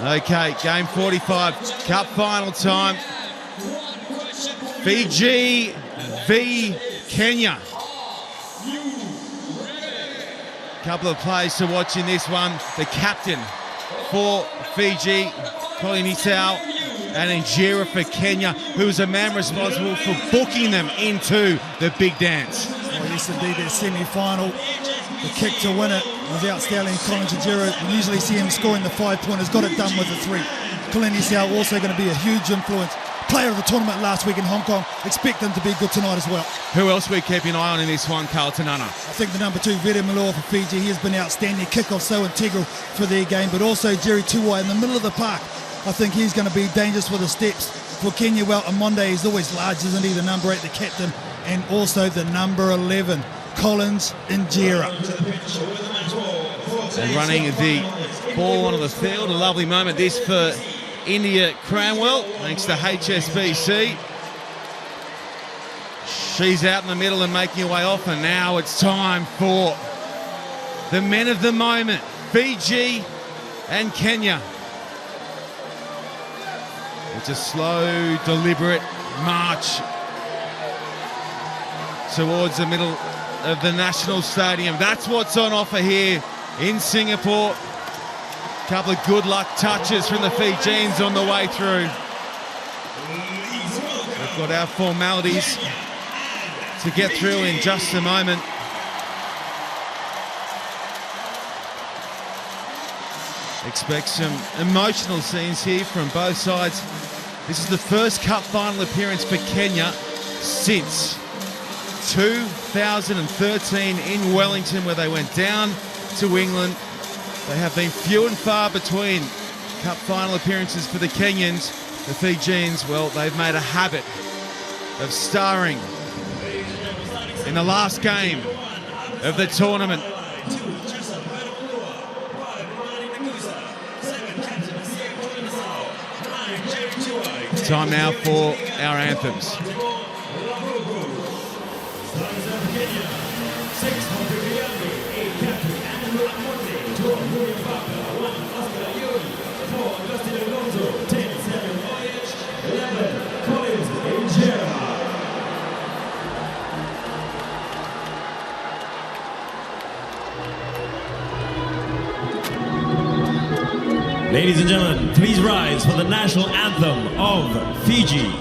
Okay, game 45, cup final time. Fiji v Kenya. Couple of players to watch in this one. The captain for Fiji, Colin Isao, and Injera for Kenya, who was a man responsible for booking them into the big dance. Well, yes, indeed, their semi-final. The kick to win it was outstanding. Colin Injera, we usually see him scoring the 5-pointers, got it done with the 3. Colin Isao also going to be a huge influence. Player of the tournament last week in Hong Kong. Expect them to be good tonight as well. Who else we keep an eye on in this one, Carlton Anna? I think the number 2, Vere Malua for Fiji. He has been outstanding. Kickoff so integral for their game, but also Jerry Tuwai in the middle of the park. I think he's going to be dangerous for the steps. For Kenya, well, on Monday he's always large, isn't he? The number 8, the captain, and also the number 11, Collins Injera. And running the ball onto the field, a lovely moment this for India Cranwell, thanks to HSBC. She's out in the middle and making her way off, and now it's time for the men of the moment, Fiji and Kenya. It's a slow, deliberate march towards the middle of the National Stadium. That's what's on offer here in Singapore. Couple of good luck touches from the Fijians on the way through. We've got our formalities to get through in just a moment. Expect some emotional scenes here from both sides. This is the first cup final appearance for Kenya since 2013 in Wellington, where they went down to England. They have been few and far between cup final appearances for the Kenyans. The Fijians, well, they've made a habit of starring in the last game of the tournament. Time now for our anthems. Ladies and gentlemen, please rise for the national anthem of Fiji.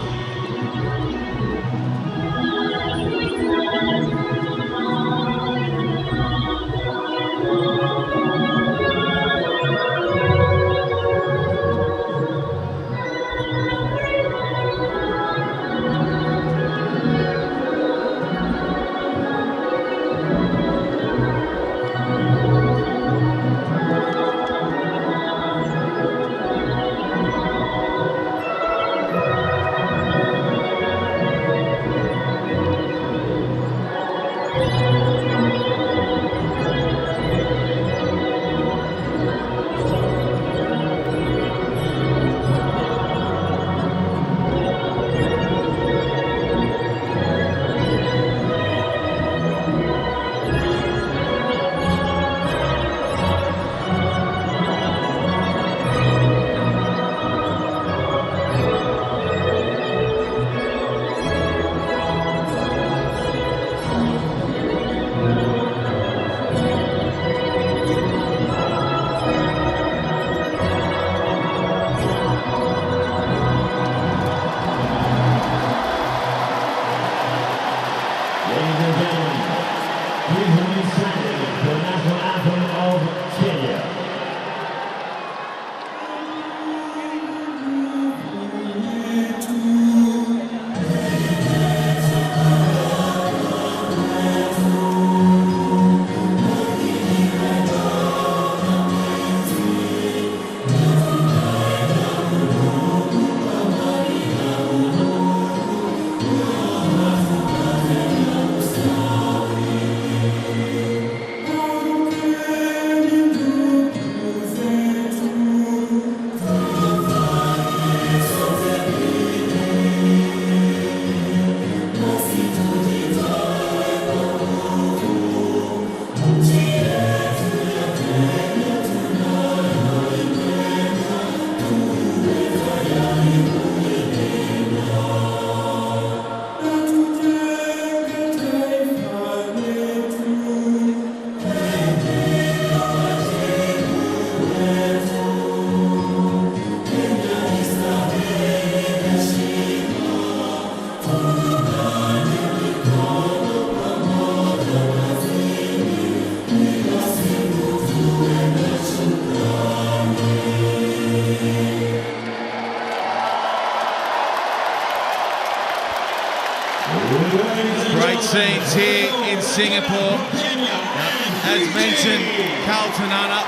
Listen, Carltonana,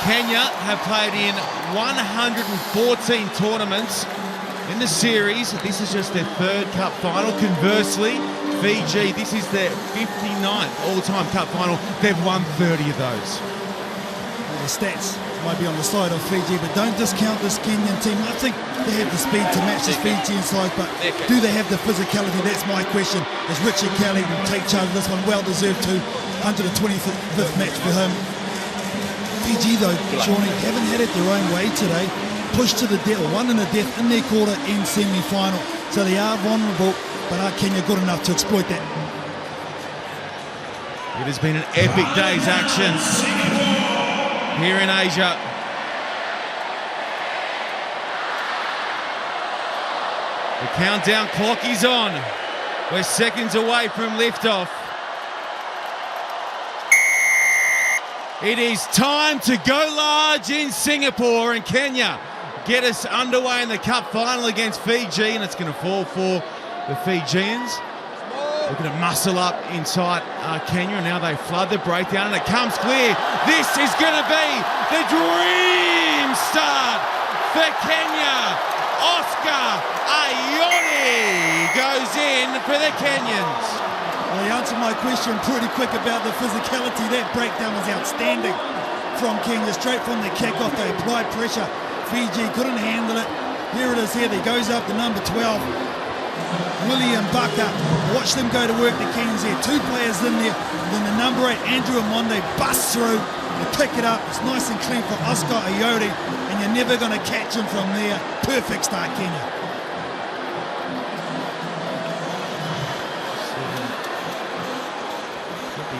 Kenya have played in 114 tournaments in the series. This is just their third cup final. Conversely, Fiji, this is their 59th all-time cup final. They've won 30 of those. The stats might be on the side of Fiji, but don't discount this Kenyan team. I think they have the speed to match this Fijian side, but do they have the physicality? That's my question. As Richard Kelly will take charge of this one, well-deserved too. 125th match for him. Fiji, though, Shawnee, haven't had it their own way today. Pushed to the death, won in the death in their quarter in semi-final. So they are vulnerable, but are Kenya good enough to exploit that? It has been an epic day's action here in Asia. The countdown clock is on. We're seconds away from liftoff. It is time to go large in Singapore, and Kenya get us underway in the cup final against Fiji, and it's going to fall for the Fijians. Looking to muscle up inside Kenya, and now they flood the breakdown, and it comes clear. This is going to be the dream start for Kenya. Oscar Ayoni goes in for the Kenyans. Well, he answered my question pretty quick about the physicality. That breakdown was outstanding from Kenya. Straight from the kickoff, they applied pressure. Fiji couldn't handle it. Here it is here. He goes up to number 12. William Bucker. Watch them go to work, the Kenyans here. Two players in there. Then the number 8, Andrew Amonde, busts through. They pick it up. It's nice and clean for Oscar Ayodi. And you're never going to catch him from there. Perfect start, Kenya.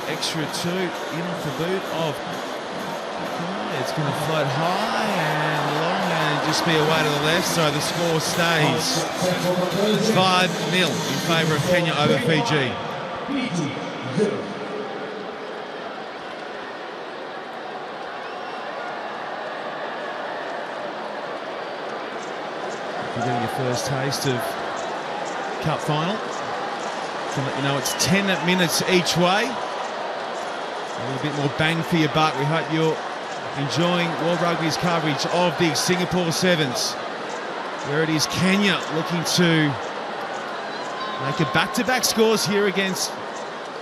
Extra 2 in off the boot of it's going to float high and long and just be away to the left, so the score stays 5-0 in favour of Kenya over Fiji. If you're getting your first taste of cup final, I can let you know it's 10 minutes each way. A little bit more bang for your buck. We hope you're enjoying World Rugby's coverage of the Singapore Sevens. There it is, Kenya looking to make a back-to-back scores here against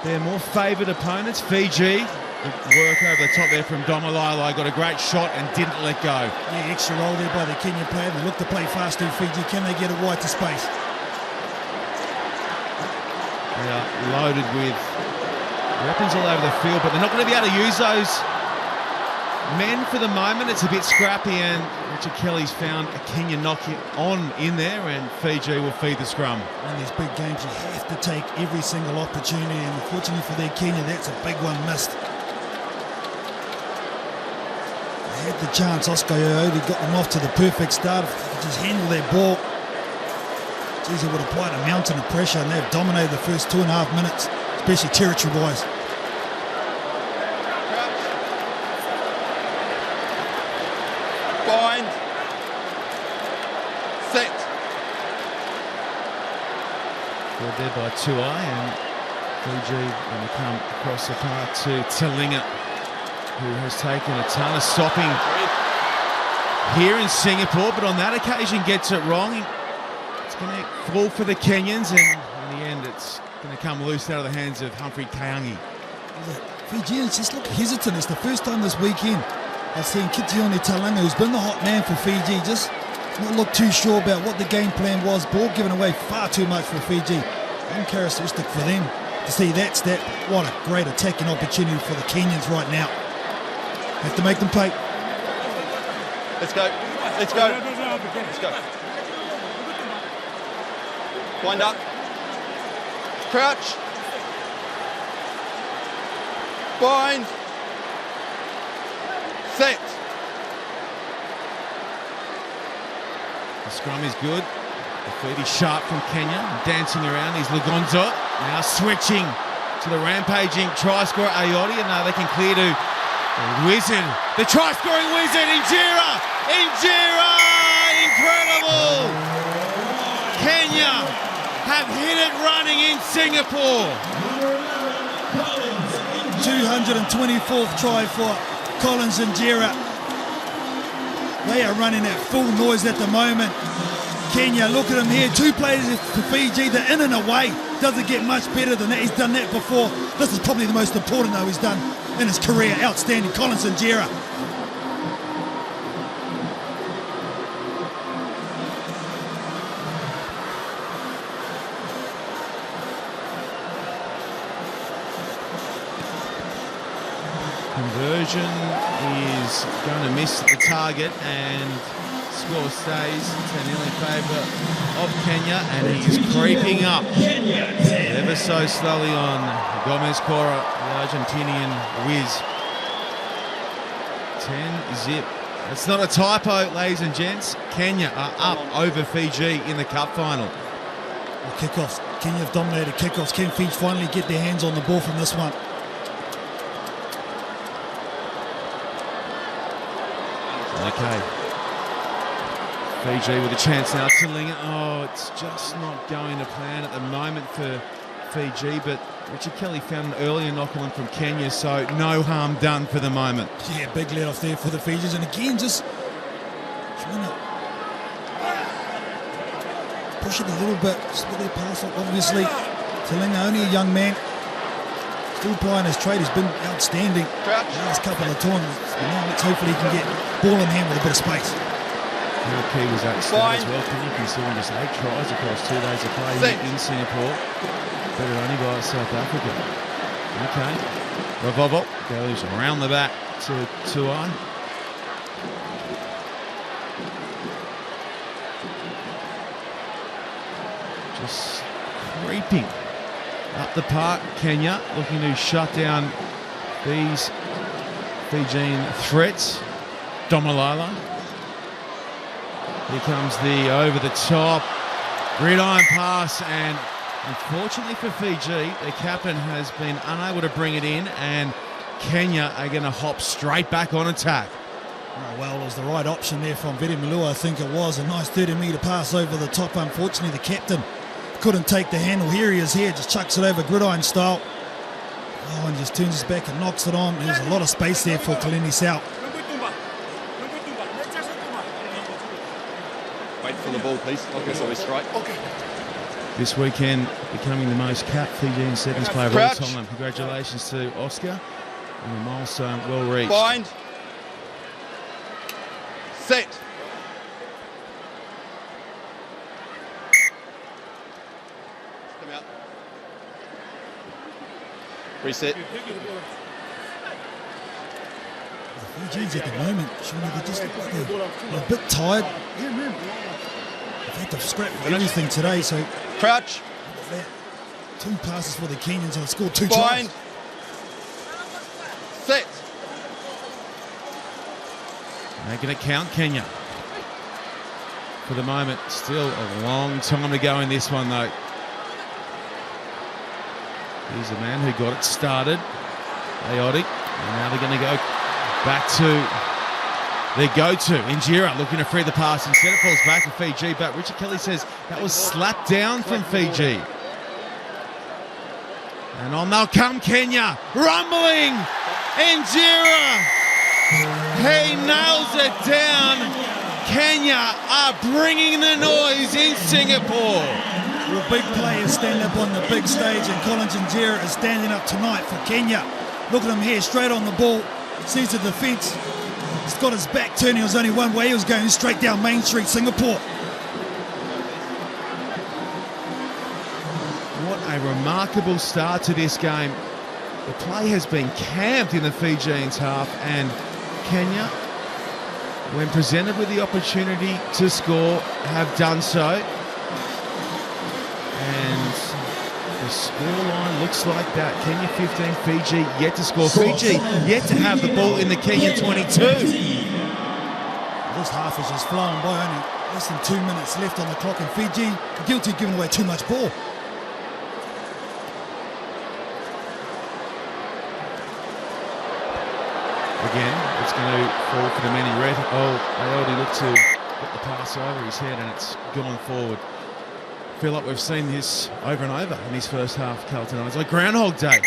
their more favoured opponents. Fiji, the work over the top there from Domalai, got a great shot and didn't let go. Yeah, extra roll there by the Kenyan player. They look to play fast in Fiji. Can they get it wide to space? They are loaded with weapons all over the field, but they're not going to be able to use those men for the moment. It's a bit scrappy, and Richard Kelly's found a Kenya knock on in there, and Fiji will feed the scrum. In these big games, you have to take every single opportunity, and unfortunately for their Kenya, that's a big one missed. They had the chance. Oscar Ayodi got them off to the perfect start. If they could just handle their ball, geez, it would have applied a mountain of pressure, and they've dominated the first 2.5 minutes. Especially territory-wise. Bind. Set. Good there by Tuai, and Fiji going to come across the park to Talinga, who has taken a ton of stopping here in Singapore, but on that occasion gets it wrong. It's going to fall for the Kenyans, and in the end it's going to come loose out of the hands of Humphrey Kayangi. Fijians just look hesitant. It's the first time this weekend I've seen Kitione Talinga, who's been the hot man for Fiji, just not look too sure about what the game plan was. Ball given away far too much for Fiji. Uncharacteristic for them to see that step. What a great attacking opportunity for the Kenyans right now. Have to make them play. Let's go. Let's go. Let's go. Wind up. Crouch. Bind. Set. The scrum is good. The feet is sharp from Kenya. Dancing around is Lugonzo. Now switching to the rampaging try scorer Ayodi. And now they can clear to the wizard. The try scoring wizard, Injera. Injera! Incredible! Kenya have hit it running in Singapore. 224th try for Collins and Jera. They are running at full noise at the moment. Kenya, look at him here. 2 players for Fiji. The in and away doesn't get much better than that. He's done that before. This is probably the most important though he's done in his career. Outstanding. Collins and Jera. Conversion is going to miss the target and score stays to nearly favour of Kenya, and he's creeping up ever so slowly on Gomez Cora, the Argentinian whiz. 10-zip. It's not a typo, ladies and gents. Kenya are up over Fiji in the cup final. Kickoffs. Kenya have dominated kickoffs. Can Fiji finally get their hands on the ball from this one? Okay. Fiji with a chance now to ling it. Oh, it's just not going to plan at the moment for Fiji, but Richard Kelly found an earlier knock-on from Kenya, so no harm done for the moment. Yeah, big let off there for the Fijians, and again just trying to push it a little bit, just with their pass, obviously. Talinga, only a young man, still plying his trade. He's been outstanding the last couple of tournaments. Now let's hopefully he can get ball in hand with a bit of space. Key was at start as well. Kenya conceding just 8 tries across 2 days of play in Singapore. Better only by South Africa. Okay. Ravovo goes around the back to Tuai. Just creeping up the park. Kenya looking to shut down these Fijian threats. Domalala. Here comes the over-the-top gridiron pass, and unfortunately for Fiji, the captain has been unable to bring it in, and Kenya are going to hop straight back on attack. Oh, well, it was the right option there from Viti Malua. I think it was a nice 30-metre pass over the top. Unfortunately, the captain couldn't take the handle. Here he is here, just chucks it over gridiron style. Oh, and just turns his back and knocks it on. There's a lot of space there for Kalini South. Wait for the ball, please. Okay, so we strike. Okay. This weekend, becoming the most capped Fijian sevens player of all time. Congratulations to Oscar on the milestone well reached. Bind. Set. Come out. Reset. The Fijians at the moment, surely they just look like they're a bit tired. They've had to scrap for everything today, so Crouch. 2 passes for the Kenyans and scored 2 Bind. tries. Set. Making it count, Kenya. For the moment, still a long time to go in this one, though. Here's the man who got it started, Aotic, and now they're going to go back to their go-to. Injera looking to free the pass. Instead it falls back to Fiji, but Richard Kelly says that was slapped down from Fiji. And on they'll come, Kenya, rumbling. Injera, he nails it down. Kenya are bringing the noise in Singapore. Well, big players stand up on the big stage, and Collins and Jera is standing up tonight for Kenya. Look at him here, straight on the ball, sees the defence. He's got his back turned. It was only one way. He was going straight down Main Street, Singapore. What a remarkable start to this game. The play has been camped in the Fijians half, and Kenya, when presented with the opportunity to score, have done so. And the scoreline looks like that. Kenya 15, Fiji yet to score. Fiji yet to have the ball in the Kenyan 22. This half is just flowing by. Only less than 2 minutes left on the clock, and Fiji guilty of giving away too much ball. Again, it's going to fall for the men in red. Oh, they already looked to get the pass over his head, and it's gone forward. I feel like we've seen this over and over in his first half, Carlton. It's like Groundhog Day.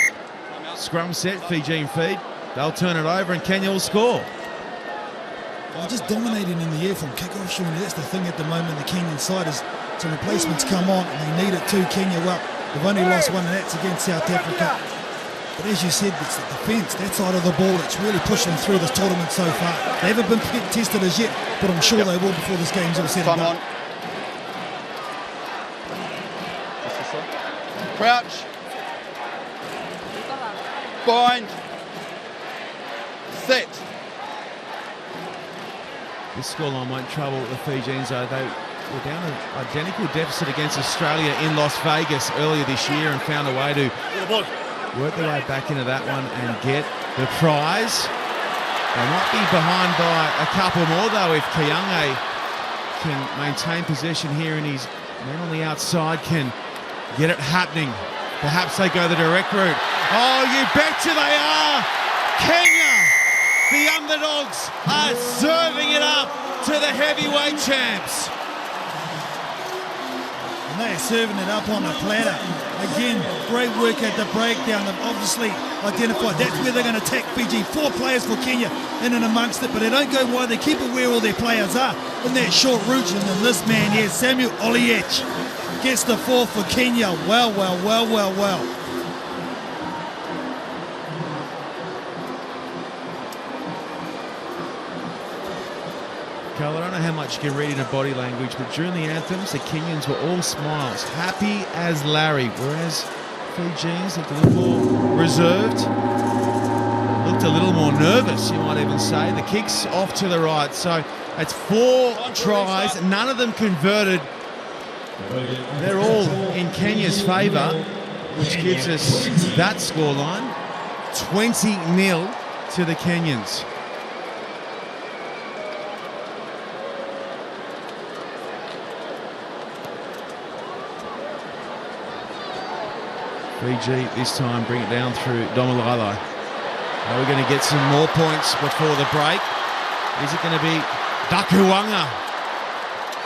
scrum set, Fijian feed. They'll turn it over and Kenya will score. Well, just dominating in the air from kick-off, Shawnee. That's the thing at the moment. The Kenyan side is some replacements come on and they need it too. Kenya up. They've only lost one and that's against South Africa. But as you said, it's the defence, that side of the ball, that's really pushed them through this tournament so far. They haven't been tested as yet, but I'm sure they will before this game's all said and done. Crouch. Bind. Set. This scoreline won't trouble the Fijians, though. They were down an identical deficit against Australia in Las Vegas earlier this year and found a way to work their way back into that one and get the prize. They might be behind by a couple more, though, if Kiange can maintain possession here and his men on the outside can get it happening. Perhaps they go the direct route. Oh, you betcha they are! Kenya, the underdogs, are serving it up to the heavyweight champs. And they're serving it up on a platter. Again, great work at the breakdown. They've obviously identified that's where they're going to attack Fiji. 4 players for Kenya in and amongst it, but they don't go wide. They keep it where all their players are in that short route. And then this man here, Samuel Oliech, gets the 4 for Kenya. Well. Carl, I don't know how much you can read into body language, but during the anthems, the Kenyans were all smiles, happy as Larry, whereas Fijians looked a little more reserved, looked a little more nervous, you might even say. The kick's off to the right, so it's 4 tries, none of them converted. They're all in Kenya's favour, which gives us that scoreline, 20-0 to the Kenyans. Fiji this time bring it down through Domalalo. Are we going to get some more points before the break? Is it going to be Dakuwanga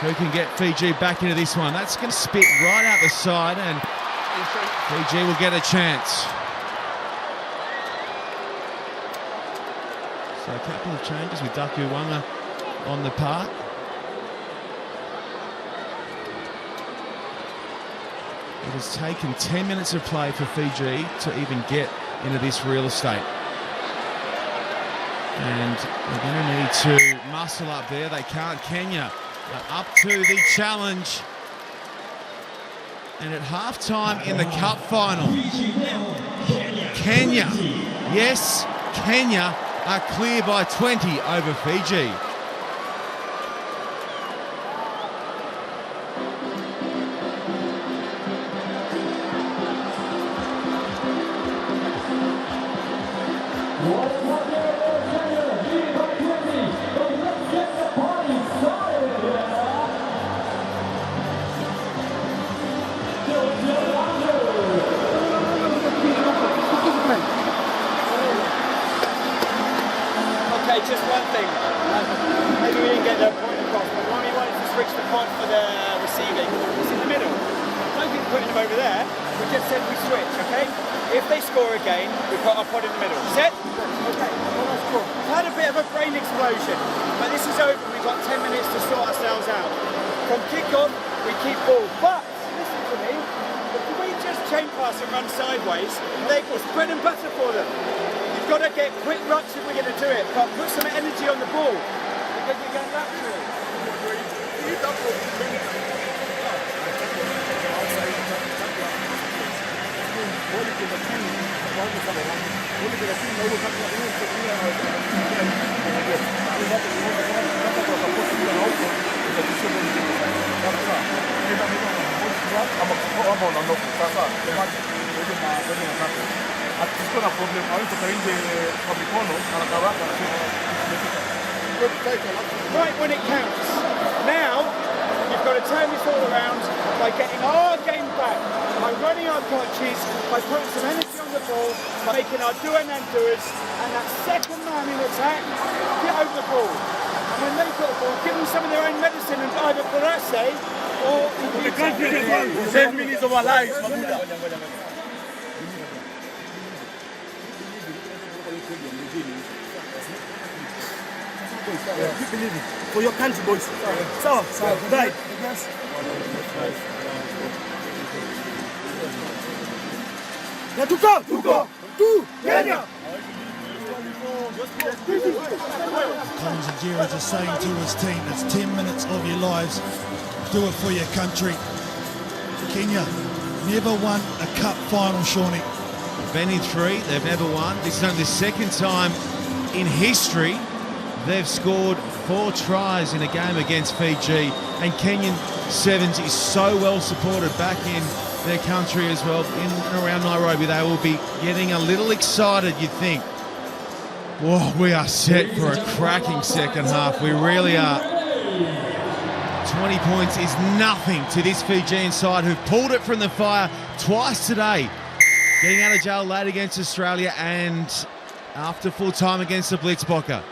who can get Fiji back into this one? That's going to spit right out the side and Fiji will get a chance. So a couple of changes with Dakuwanga on the park. It has taken 10 minutes of play for Fiji to even get into this real estate. And they're going to need to muscle up there. They can't. Kenya are up to the challenge. And at halftime in the cup final, Kenya, yes, Kenya are clear by 20 over Fiji. Just one thing, maybe we didn't get that point across, but when we wanted to switch the pod for the receiving, it's in the middle. Don't keep putting them over there, we just said we switch, okay? If they score again, we put our pod in the middle. Set? Okay, well, that's cool. We've had a bit of a brain explosion, but this is over, we've got 10 minutes to sort ourselves out. From kick-off, we keep ball, but, listen to me, if we just chain pass and run sideways, it's bread and butter for them. Got to get quick ruts if we're going to do it, but put some energy on the ball because you're going back to it. Right when it counts. Now, you've got to turn this all around by getting our game back, by running our touches, by putting some energy on the ball, by making our do and doers, and that second man in attack, get over the ball. And when they got the ball, give them some of their own medicine and either Parase or... The country is won. 10 minutes of our lives. boys. Keep believing. For your country, boys. So, right. Tuko! Kenya! Collins and Jerry just saying to his team, it's 10 minutes of your lives. Do it for your country. Kenya never won a cup final, Shawnee. They've been in 3, they've never won. This is only the second time in history they've scored 4 tries in a game against Fiji. And Kenyan Sevens is so well supported back in their country as well. In and around Nairobi, they will be getting a little excited, you'd think. Whoa, we are set for a cracking second half. We really are. 20 points is nothing to this Fijian side who've pulled it from the fire twice today. Getting out of jail late against Australia and after full time against the Blitzbokker.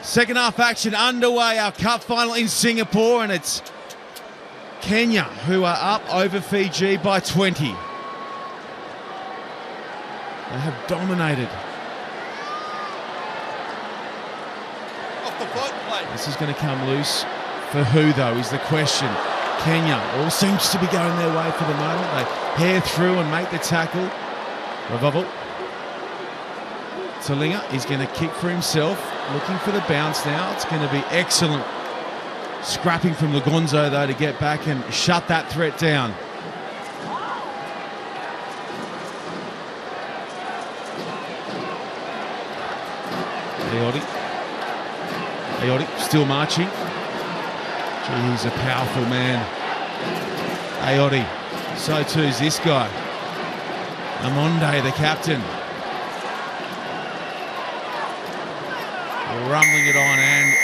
Second half action underway, our cup final in Singapore, and it's Kenya who are up over Fiji by 20. They have dominated. Off the foot, play. This is going to come loose. For who, though, is the question. Kenya all seems to be going their way for the moment. They hair through and make the tackle. Revolvo. Talinga is going to kick for himself, looking for the bounce now. It's going to be excellent. Scrapping from Lugonzo, though, to get back and shut that threat down. Ayotti still marching. Gee, he's a powerful man. Ayotti. So too is this guy. Amonde, the captain. Rumbling it on, and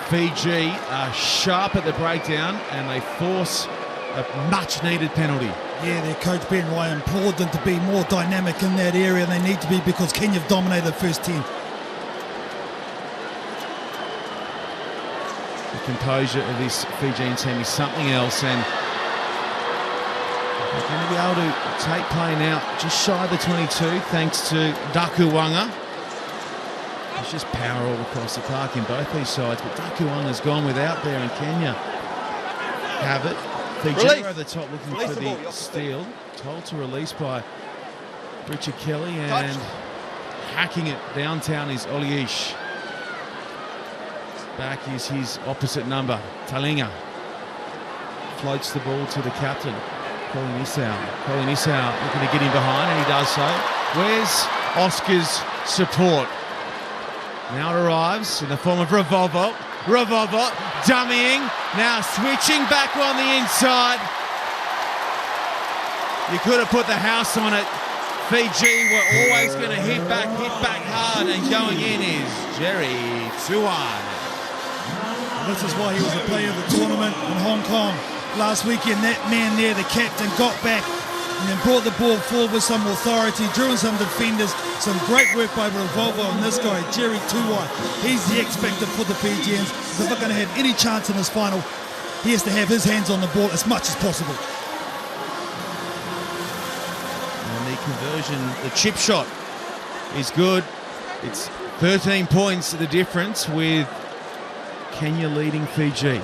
Fiji are sharp at the breakdown and they force a much-needed penalty. Yeah, their coach Ben Ryan implored them to be more dynamic in that area, and they need to be because Kenya have dominated the first 10. The composure of this Fijian team is something else, and they're going to be able to take play now just shy of the 22 thanks to Dakuwanga. There's just power all across the park in both these sides, but Dakuwanga's gone without there, and Kenya have it. Fiji over the top looking for the steal. Told to release by Richard Kelly, and hacking it downtown is Oliish. Back is his opposite number, Talinga. Floats the ball to the captain, Colin Isau. Colin Isau looking to get him behind, and he does so. Where's Oscar's support? Now it arrives in the form of Revolvo. Revolvo dummying, now switching back on the inside. You could have put the house on it. Fiji were always going to hit back hard, and going in is Jerry Tuai. This is why he was a player of the tournament in Hong Kong last weekend. That man there, the captain, got back and then brought the ball forward with some authority, drew in some defenders, some great work by Revolvo and this guy, Jerry Tuai. He's the X factor for the Fijians. If they're not going to have any chance in this final, he has to have his hands on the ball as much as possible. And the conversion, the chip shot is good. It's 13 points the difference, with Kenya leading Fiji.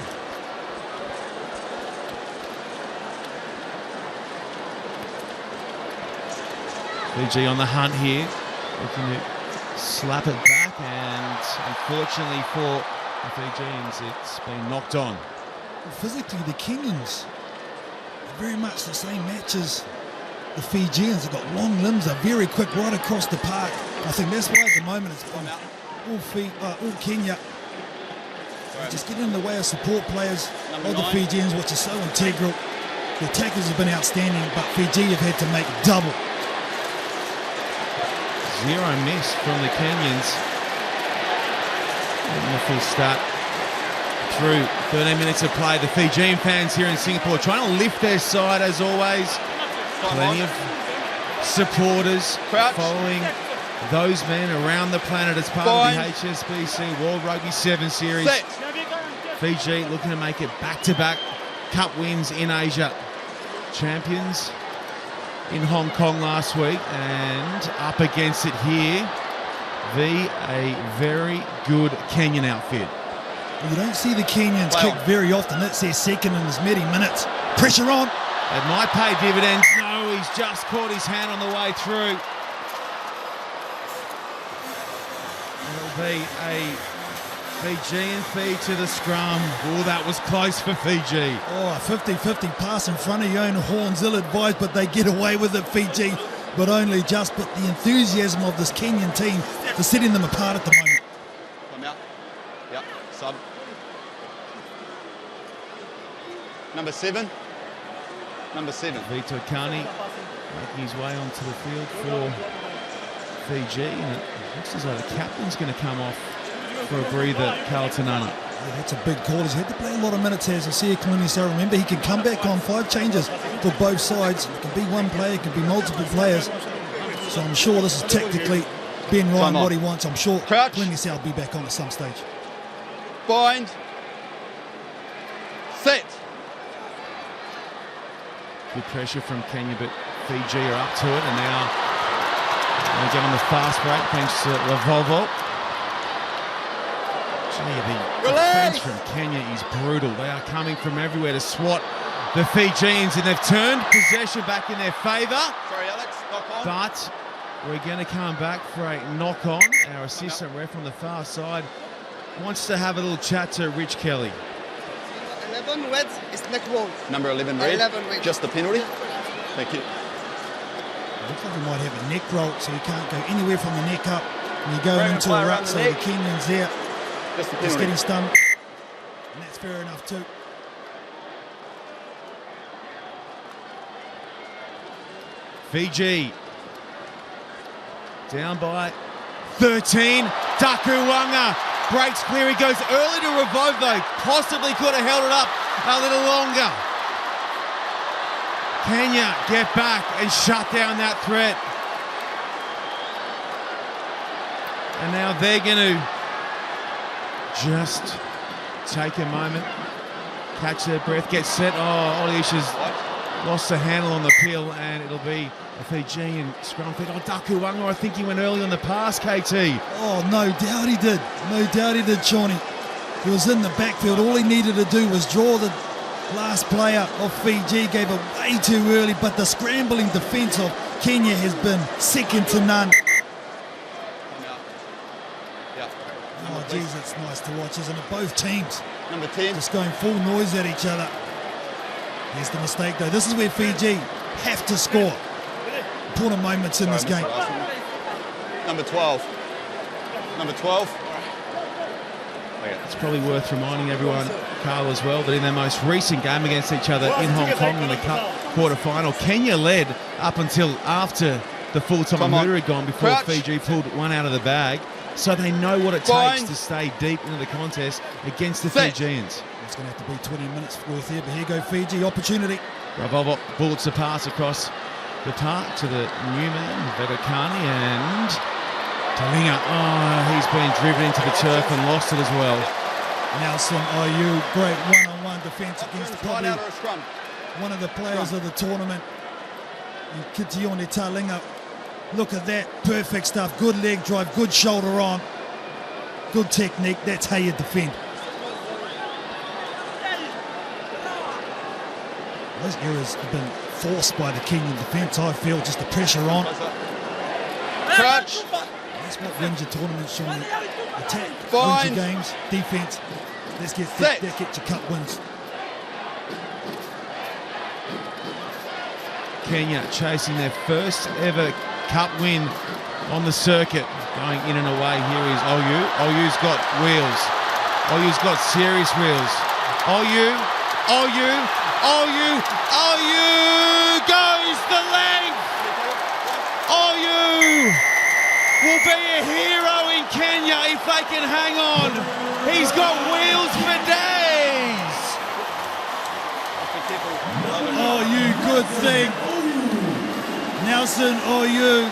Fiji on the hunt here, looking to slap it back, and unfortunately for the Fijians, it's been knocked on. Well, physically, the Kenyans are very much the same match as the Fijians. They've got long limbs, they're very quick right across the park. I think that's why at the moment it's been all Kenya. Just get in the way of support players of the Fijians, which is so integral. The tackles have been outstanding, but Fiji have had to make double. Zero miss from the Kenyans. And the full start through 13 minutes of play. The Fijian fans here in Singapore trying to lift their side as always. Plenty of supporters following those men around the planet as part of the HSBC World Rugby 7 Series. Fiji looking to make it back-to-back cup wins in Asia. Champions in Hong Kong last week, and up against it here A very good Kenyan outfit. You don't see the Kenyans kick very often. That's their second in as many minutes. Pressure on. It might pay dividends. No, he's just caught his hand on the way through. It'll be a Fijian feed to the scrum. Oh, that was close for Fiji. Oh, a 50-50 pass in front of your own horns, ill-advised, but they get away with it, Fiji. But only just. But the enthusiasm of this Kenyan team is setting them apart at the moment. Come out. Yep, sub. Number 7. Number 7. Vito Kani making his way onto the field for Fiji. And it looks as though the captain's going to come off for a breather, Kalatanana. Yeah, that's a big call. He's had to play a lot of minutes here, as I see Kaluni. Remember, he can come back on 5 changes for both sides. It can be one player, it can be multiple players. So I'm sure this is tactically Ben Ryan what he wants. I'm sure Kaluni will be back on at some stage. Bind. Set. Good pressure from Kenya, but Fiji are up to it, and now they get on the fast break thanks to Lavolvo. The defense from Kenya is brutal. They are coming from everywhere to swat the Fijians, and they've turned possession back in their favour. Sorry, Alex. Knock on. But we're going to come back for a knock on. Our assistant ref on the far side wants to have a little chat to Rich Kelly. 11 reds is neck roll. Number 11 red. 11 red. Just the penalty. Thank you. It looks like he might have a neck roll, so he can't go anywhere from the neck up. And you're going into a rut, so the Kenyans there just getting stunned. And that's fair enough too. Fiji down by 13. Dakuwanga breaks clear. He goes early to revive though. Possibly could have held it up a little longer. Kenya get back and shut down that threat. And now they're going to just take a moment, catch their breath, get set. Oh, Olisha's lost the handle on the peel, and it'll be a Fijian scrum feed. Oh, Dakuwanga, I think he went early on the pass, KT. Oh, no doubt he did. No doubt he did, Shawnee. He was in the backfield. All he needed to do was draw the last player of Fiji. Gave it way too early, but the scrambling defence of Kenya has been second to none. Oh, geez, it's nice to watch, isn't it? Both teams Number 10. just going full noise at each other. Here's the mistake, though. This is where Fiji have to score. Important moments in this game. Number 12. Number 12. It's probably worth reminding everyone, Carl, as well, that in their most recent game against each other in Hong Kong in the Cup quarter-final, Kenya led up until after the full-time hooter had gone before Fiji pulled one out of the bag. So they know what it takes to stay deep into the contest against the Fijians. It's going to have to be 20 minutes worth here, but here go Fiji, opportunity. Bravo bullets a pass across the park to the new man, Vedokani, and Talinga. Oh, he's been driven into the turf and lost it as well. Nelson Oyu, great one-on-one defence against probably one of the players of the tournament. And Kitione Talinga. Look at that, perfect stuff. Good leg drive, good shoulder on, good technique. That's how you defend. Those errors have been forced by the Kenyan defence, I feel, just the pressure on. Crouch. That's what wins your tournament, Sean. Attack, wins your games, defence. Let's get that get your cup wins. Kenya chasing their first ever Cup win on the circuit. Going in and away, here is Oyu. Oyu's got wheels. Oyu's got serious wheels. Oyu goes the length. Oyu will be a hero in Kenya if they can hang on. He's got wheels for days. Oyu, good thing. Nelson Oyu,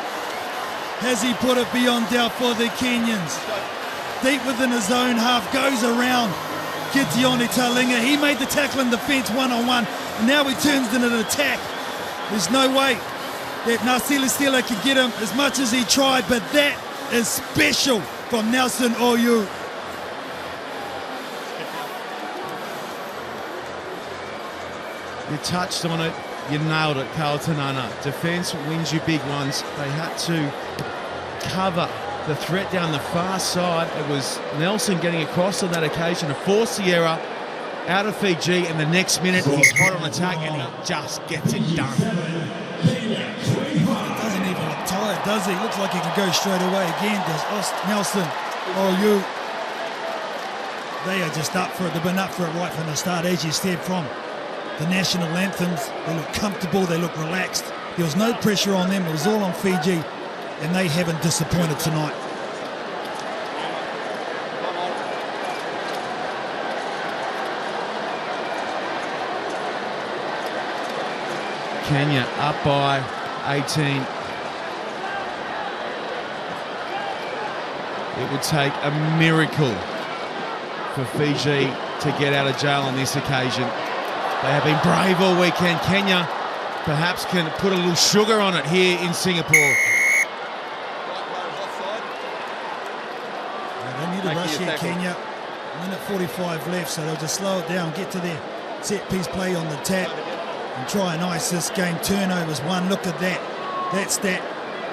has he put it beyond doubt for the Kenyans? Deep within his own half, goes around Kitione Talinga. He made the tackle in defence one-on-one, and now he turns into an attack. There's no way that Nasila Stila could get him as much as he tried, but that is special from Nelson Oyu. You touched on it, you nailed it, Kalatanana. Defence wins you big ones. They had to cover the threat down the far side. It was Nelson getting across on that occasion to force the error out of Fiji, and the next minute he's hot on attack and he just gets it done. He doesn't even look tired, does he? Looks like he can go straight away again, does Nelson Oyu. They are just up for it. They've been up for it right from the start, as you said, from the national anthems. They look comfortable, they look relaxed. There was no pressure on them, it was all on Fiji, and they haven't disappointed tonight. Kenya up by 18. It would take a miracle for Fiji to get out of jail on this occasion. They have been brave all weekend. Kenya perhaps can put a little sugar on it here in Singapore. They need to rush here, Kenya. Minute 45 left, so they'll just slow it down, get to their set-piece play on the tap and try and ice this game. Turnovers, one. Look at that. That stat,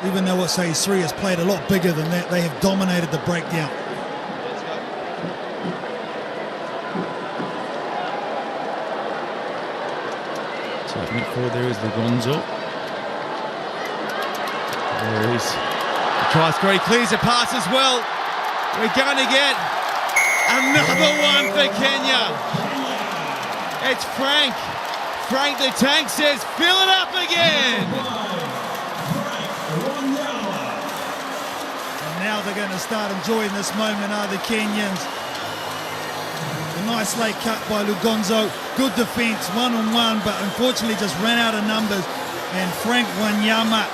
even though it's A3, has played a lot bigger than that. They have dominated the breakdown. Midfield, there is Lugonzo. There is the try score. He clears the pass as well. We're going to get another one for Kenya. It's Frank. Frank the Tank says, fill it up again. And now they're going to start enjoying this moment, are the Kenyans? A nice late cut by Lugonzo. Good defence, one-on-one, but unfortunately just ran out of numbers. And Frank Wanyama,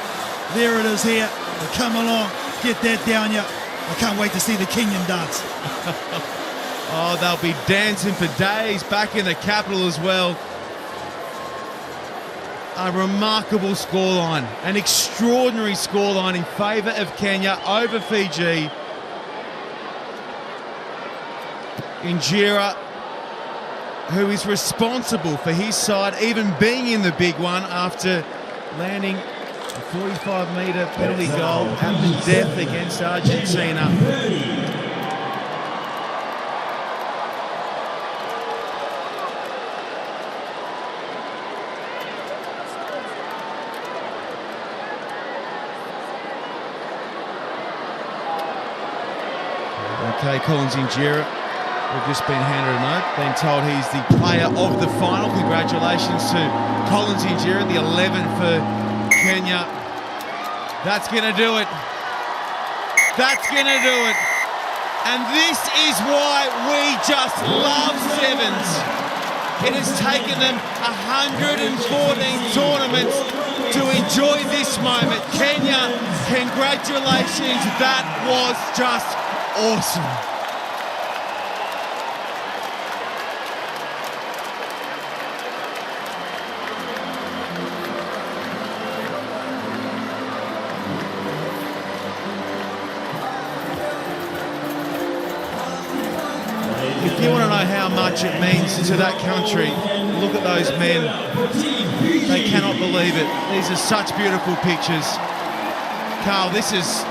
there it is here. They come along, get that down here. I can't wait to see the Kenyan dance. Oh, they'll be dancing for days back in the capital as well. A remarkable scoreline, an extraordinary scoreline in favour of Kenya over Fiji. Injera, who is responsible for his side even being in the big one after landing a 45-metre penalty goal at the death against Argentina. Okay, Collins Injera. We've just been handed a note, being told he's the player of the final. Congratulations to Collins Injera, the 11 for Kenya. That's going to do it. That's going to do it. And this is why we just love sevens. It has taken them 114 tournaments to enjoy this moment. Kenya, congratulations. That was just awesome. If you want to know how much it means to that country, look at those men. They cannot believe it. These are such beautiful pictures. Carl, this is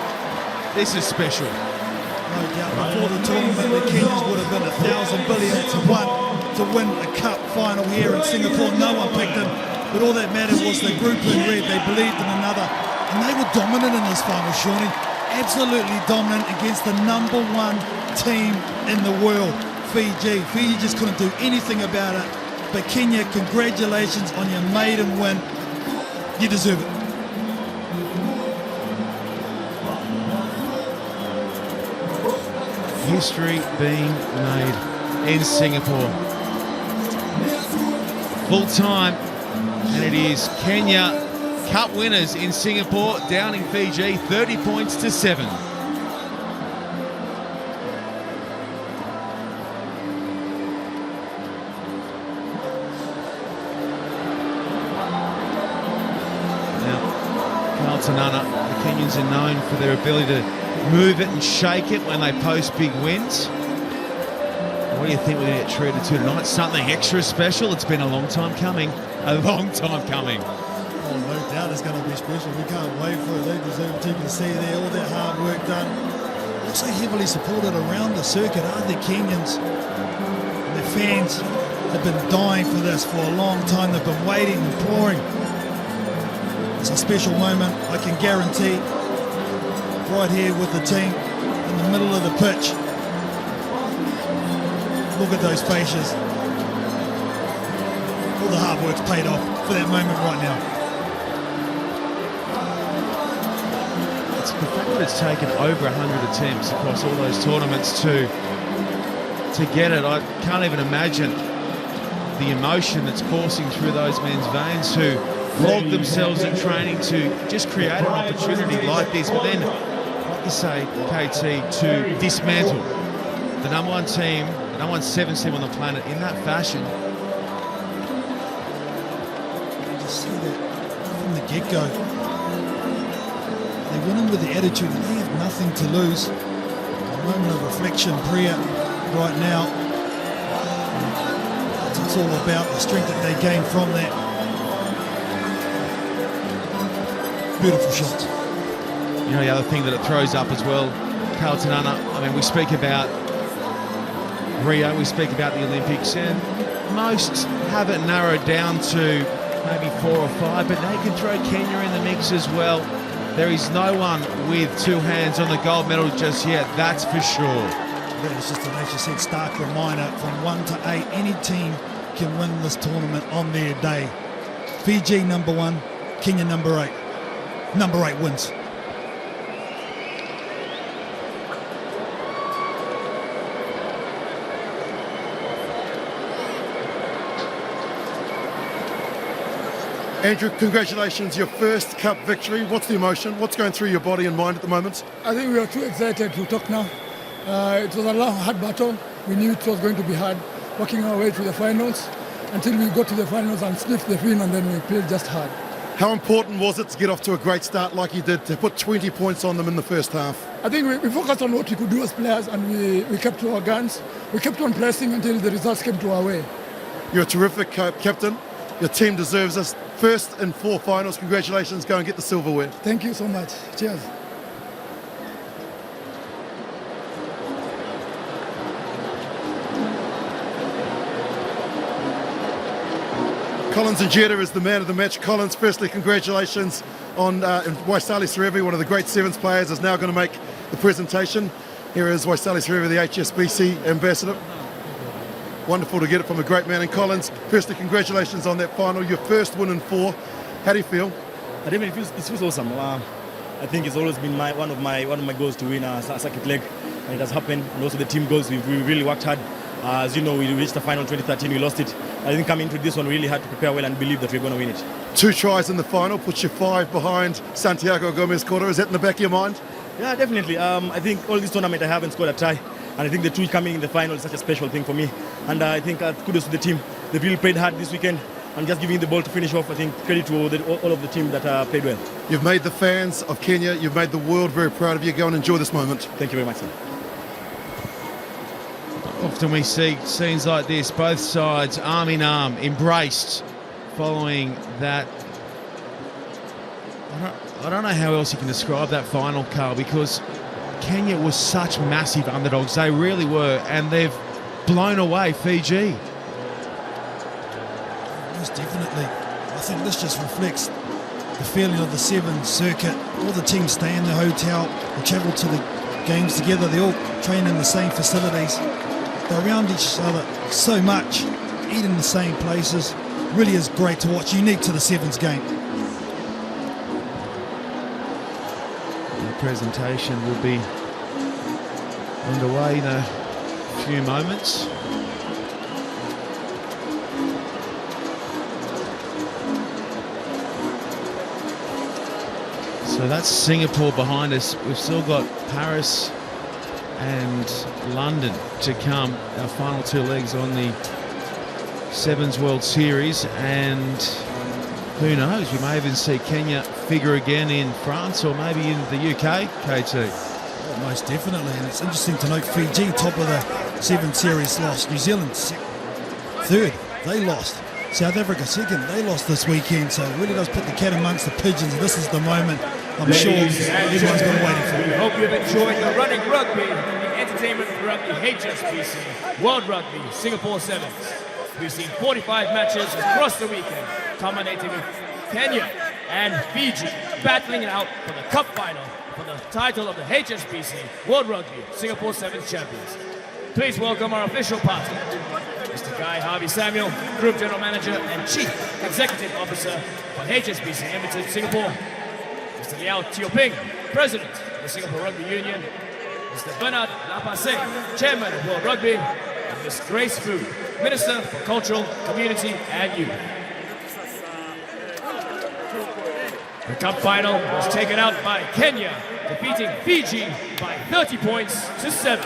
special. No doubt. Before the tournament, the Kenyans would have been 1,000 billion to 1 to win a cup final here in Singapore. No one picked them, but all that mattered was the group in red. They believed in another, and they were dominant in this final, Shawnee. Absolutely dominant against the #1 team in the world, Fiji. Fiji just couldn't do anything about it. But Kenya, congratulations on your maiden win. You deserve it. History being made in Singapore. Full time, and it is Kenya Cup winners in Singapore, downing Fiji 30 points to 7. Now, Kalatanana, the Kenyans are known for their ability to move it and shake it when they post big wins. What do you think we're going to get treated to tonight? Something extra special? It's been a long time coming. A long time coming. Oh, no doubt it's going to be special. We can't wait for it. They deserve it. You can see there all that hard work done. Also heavily supported around the circuit are the Kenyans. And their fans have been dying for this for a long time. They've been waiting, imploring. It's a special moment, I can guarantee. Right here with the team in the middle of the pitch. Look at those faces. All the hard work's paid off for that moment right now. It's the fact that it's taken over 100 attempts across all those tournaments to get it. I can't even imagine the emotion that's coursing through those men's veins who flog themselves in training to just create an opportunity like this. But then, like you say, KT, to dismantle the number one team, the number one sevens team on the planet in that fashion. You just see that from the get-go. They went in with the attitude that they have nothing to lose. A moment of reflection, prayer right now. It's all about the strength that they gain from that. Beautiful shots. You know, the other thing that it throws up as well, Carlton Anna, I mean, we speak about Rio, we speak about the Olympics, and most have it narrowed down to maybe 4 or 5, but they can throw Kenya in the mix as well. There is no one with 2 hands on the gold medal just yet, that's for sure. That is just, as you said, stark reminder, from 1 to 8, any team can win this tournament on their day. Fiji number 1, Kenya number 8. Number 8 wins. Andrew, congratulations, your first cup victory. What's the emotion? What's going through your body and mind at the moment? I think we are too excited to talk now. It was a long, hard battle. We knew it was going to be hard, working our way to the finals until we got to the finals and sniffed the win, and then we played just hard. How important was it to get off to a great start like you did, to put 20 points on them in the first half? I think we focused on what we could do as players, and we kept to our guns. We kept on pressing until the results came to our way. You're a terrific captain. Your team deserves us. First in 4 finals. Congratulations. Go and get the silverware. Thank you so much. Cheers. Collins Njeta is the man of the match. Collins, firstly, congratulations on Waisali Serevi, one of the great sevens players, is now going to make the presentation. Here is Waisali Serevi, the HSBC ambassador. Wonderful to get it from a great man. And Collins, firstly, congratulations on that final, your first win in 4. How do you feel? I think it feels awesome. I think it's always been one of my goals to win a circuit leg, and it has happened. And also the team goals, we really worked hard. As you know, we reached the final 2013, we lost it. I think coming into this one, we really had to prepare well and believe that we're going to win it. 2 tries in the final, puts you 5 behind Santiago Gomez Cotto. Is that in the back of your mind? Yeah, definitely. I think all this tournament I haven't scored a try, and I think the 2 coming in the final is such a special thing for me. And I think kudos to the team. They've really played hard this weekend, and just giving the ball to finish off, I think credit to all of the team that played well. You've made the fans of Kenya, you've made the world very proud of you. Go and enjoy this moment. Thank you very much, sir. Often we see scenes like this, both sides arm in arm, embraced, following that. I don't know how else you can describe that final, Carl, because Kenya was such massive underdogs. They really were, and they've blown away Fiji. Most definitely. I think this just reflects the feeling of the Sevens circuit. All the teams stay in the hotel, they travel to the games together, they all train in the same facilities. They're around each other so much, eat in the same places. Really is great to watch, unique to the Sevens game. The presentation will be underway in a few moments. So that's Singapore behind us. We've still got Paris and London to come, our final 2 legs on the Sevens World Series, and who knows, we may even see Kenya figure again in France or maybe in the UK, KT? Oh, most definitely, and it's interesting to note Fiji, top of the 7 series, lost. New Zealand, third, they lost. South Africa, second, they lost this weekend, so it really does put the cat amongst the pigeons. This is the moment I'm sure everyone's been waiting for. We hope you've enjoyed the running rugby and the entertainment throughout the HSBC World Rugby Singapore Sevens. We've seen 45 matches across the weekend, culminating with Kenya and Fiji battling it out for the cup final for the title of the HSBC World Rugby Singapore Sevens champions. Please welcome our official partner, Mr. Guy Harvey Samuel, Group General Manager and Chief Executive Officer for HSBC Edmonton, Singapore. Mr. Liao Tioping, President of the Singapore Rugby Union. Mr. Bernard Lapasse, Chairman of World Rugby. And Ms. Grace Fu, Minister for Cultural, Community and Youth. The cup final was taken out by Kenya, defeating Fiji by 30 points to 7.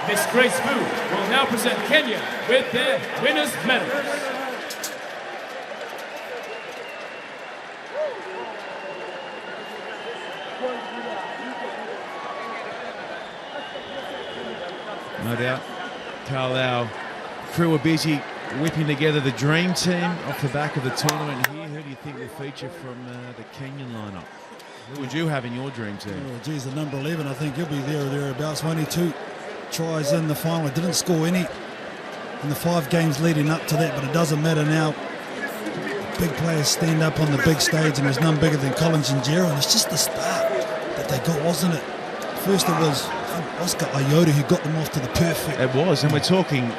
Miss Grace Fu will now present Kenya with their winners' medals. No doubt. Carlisle crew are busy whipping together the dream team off the back of the tournament here. Who do you think will feature from the Kenyan lineup? Who would you have in your dream team? Oh, geez, the number 11, I think he'll be there or thereabouts. Only 2 tries in the final. Didn't score any in the 5 games leading up to that, but it doesn't matter now. Big players stand up on the big stage, and there's none bigger than Collins and Gero, and it's just the start that they got, wasn't it? First it was Oscar Iota who got them off to the perfect. It was, and we're talking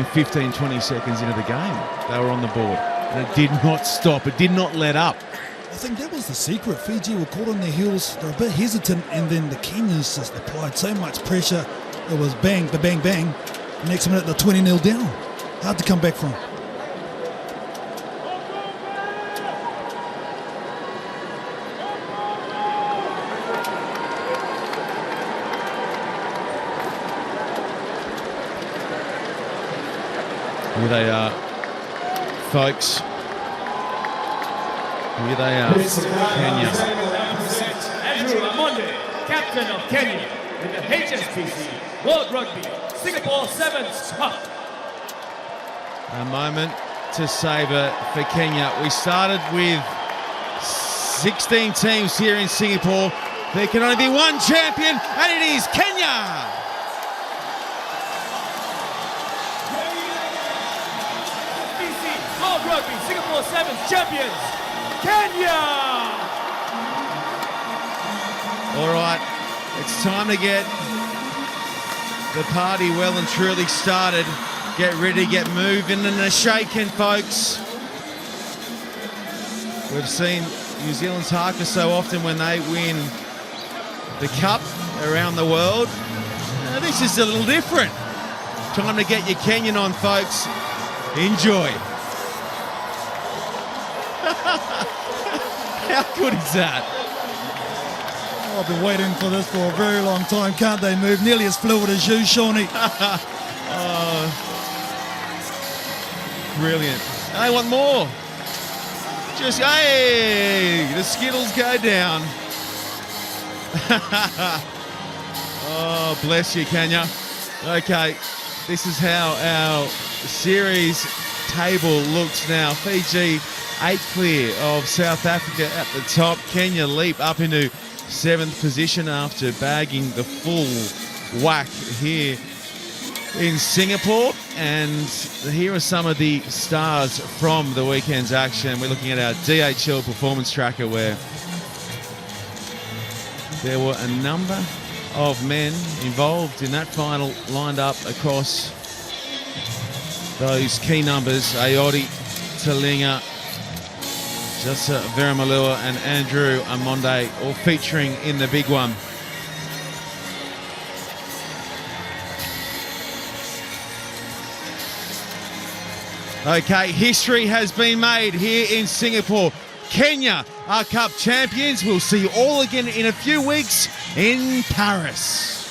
15, 20 seconds into the game. They were on the board, and it did not stop. It did not let up. I think that was the secret. Fiji were caught on their heels. They were a bit hesitant, and then the Kenyans just applied so much pressure. It was bang, bang, bang. Next minute, they're 20-0 down. Hard to come back from. Here they are, folks. Here they are, Kenya. Andrew Amonde, captain of Kenya in the HSBC World Rugby Singapore Sevens Cup. A moment to savour for Kenya. We started with 16 teams here in Singapore. There can only be one champion, and it is Kenya. World Rugby Singapore Sevens champions, Kenya! All right, it's time to get the party well and truly started. Get ready, get moving and a shaking, folks. We've seen New Zealand's haka so often when they win the cup around the world. Now, this is a little different. Time to get your Kenyan on, folks. Enjoy. How good is that? Oh, I've been waiting for this for a very long time. Can't they move? Nearly as fluid as you, Shawnee. Oh, brilliant. I want more. Just, hey, the Skittles go down. Oh, bless you, Kenya. Okay, this is how our series table looks now. Fiji 8 clear of South Africa at the top. Kenya leap up into 7th position after bagging the full whack here in Singapore. And here are some of the stars from the weekend's action. We're looking at our DHL performance tracker where there were a number of men involved in that final lined up across those key numbers. Ayodi, Talinga, Jasa Veramalua and Andrew Amonde all featuring in the big one. Okay, history has been made here in Singapore. Kenya are Cup champions. We'll see you all again in a few weeks in Paris.